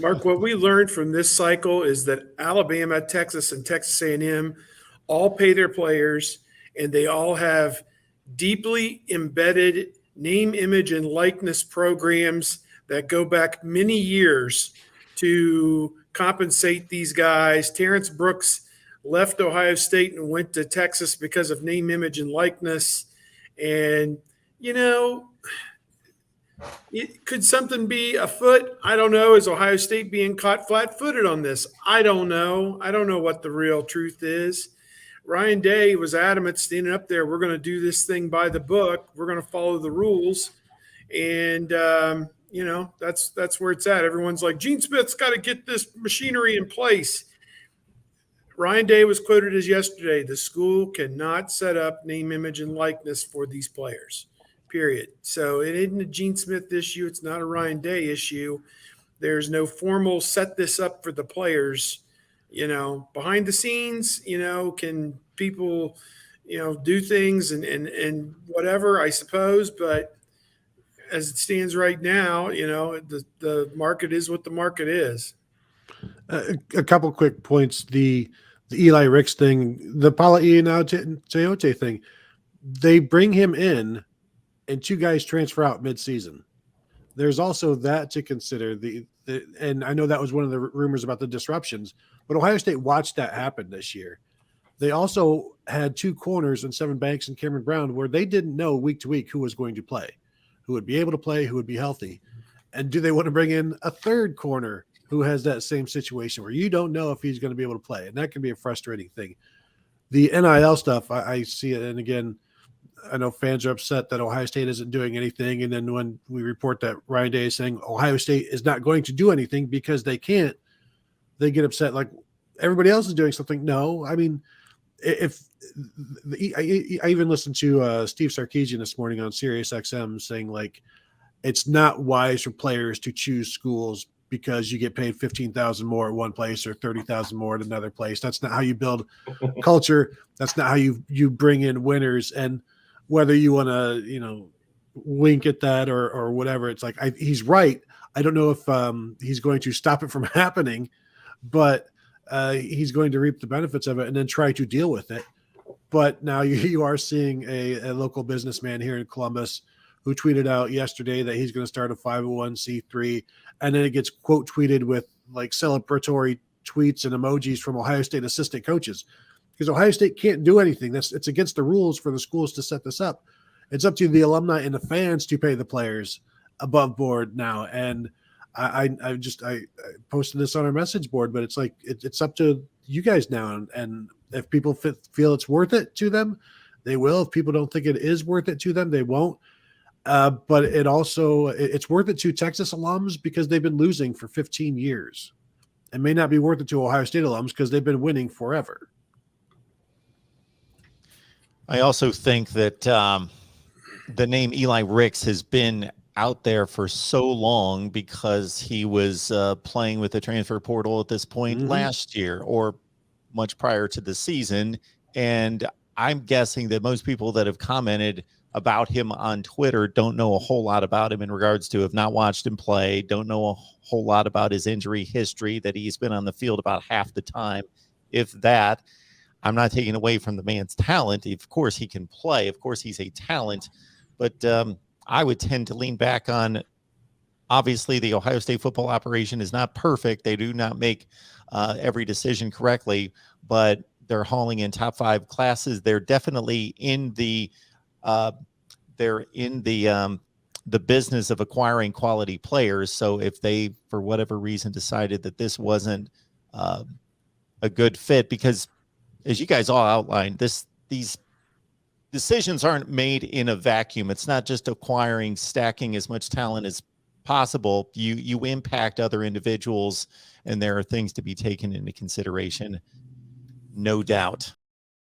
Mark, what we learned from this cycle is that Alabama, Texas, and Texas A&M all pay their players, and they all have deeply embedded name, image, and likeness programs that go back many years to compensate these guys. Terrence Brooks left Ohio State and went to Texas because of name, image, and likeness. And, could something be afoot? I don't know. Is Ohio State being caught flat-footed on this? I don't know. I don't know what the real truth is. Ryan Day was adamant standing up there, we're going to do this thing by the book. We're going to follow the rules. And, that's where it's at. Everyone's like, Gene Smith's got to get this machinery in place. Ryan Day was quoted as yesterday, the school cannot set up name, image, and likeness for these players, period. So it isn't a Gene Smith issue. It's not a Ryan Day issue. There's no formal set this up for the players. Behind the scenes, can people, do things and whatever, I suppose. But as it stands right now, the market is what the market is. A couple quick points. The Eli Ricks thing, the Paula Teote thing, they bring him in and two guys transfer out midseason. There's also that to consider. And I know that was one of the rumors about the disruptions, but Ohio State watched that happen this year. They also had two corners in Seven Banks and Cameron Brown where they didn't know week to week who was going to play, who would be able to play, who would be healthy. And do they want to bring in a third corner who has that same situation where you don't know if he's going to be able to play? And that can be a frustrating thing. The NIL stuff, I see it. And again, I know fans are upset that Ohio State isn't doing anything. And then when we report that Ryan Day is saying Ohio State is not going to do anything because they can't, they get upset like everybody else is doing something. No, I mean, I even listened to Steve Sarkisian this morning on Sirius XM saying like, it's not wise for players to choose schools because you get paid $15,000 more at one place or $30,000 more at another place. That's not how you build culture. That's not how you bring in winners. And whether you want to, wink at that or whatever, it's like, he's right. I don't know if he's going to stop it from happening, but he's going to reap the benefits of it and then try to deal with it. But now you are seeing a local businessman here in Columbus who tweeted out yesterday that he's going to start a 501c3, and then it gets quote tweeted with like celebratory tweets and emojis from Ohio State assistant coaches, because Ohio State can't do anything. It's against the rules for the schools to set this up. It's up to the alumni and the fans to pay the players above board now. And I posted this on our message board, but it's like it's up to you guys now. And if people feel it's worth it to them, they will. If people don't think it is worth it to them, they won't. But it's worth it to Texas alums because they've been losing for 15 years. It may not be worth it to Ohio State alums because they've been winning forever. I also think that the name Eli Ricks has been out there for so long because he was playing with the transfer portal at this point last year or much prior to the season. And I'm guessing that most people that have commented about him on Twitter don't know a whole lot about him in regards to have not watched him play, don't know a whole lot about his injury history, that he's been on the field about half the time, if that. I'm not taking away from the man's talent. Of course he can play. Of course he's a talent. But I would tend to lean back on, obviously, the Ohio State football operation is not perfect. They do not make every decision correctly, but they're hauling in top 5 classes. They're definitely in the business of acquiring quality players. So if they, for whatever reason, decided that this wasn't a good fit, because as you guys all outlined, these decisions aren't made in a vacuum. It's not just acquiring, stacking as much talent as possible. You impact other individuals, and there are things to be taken into consideration, no doubt.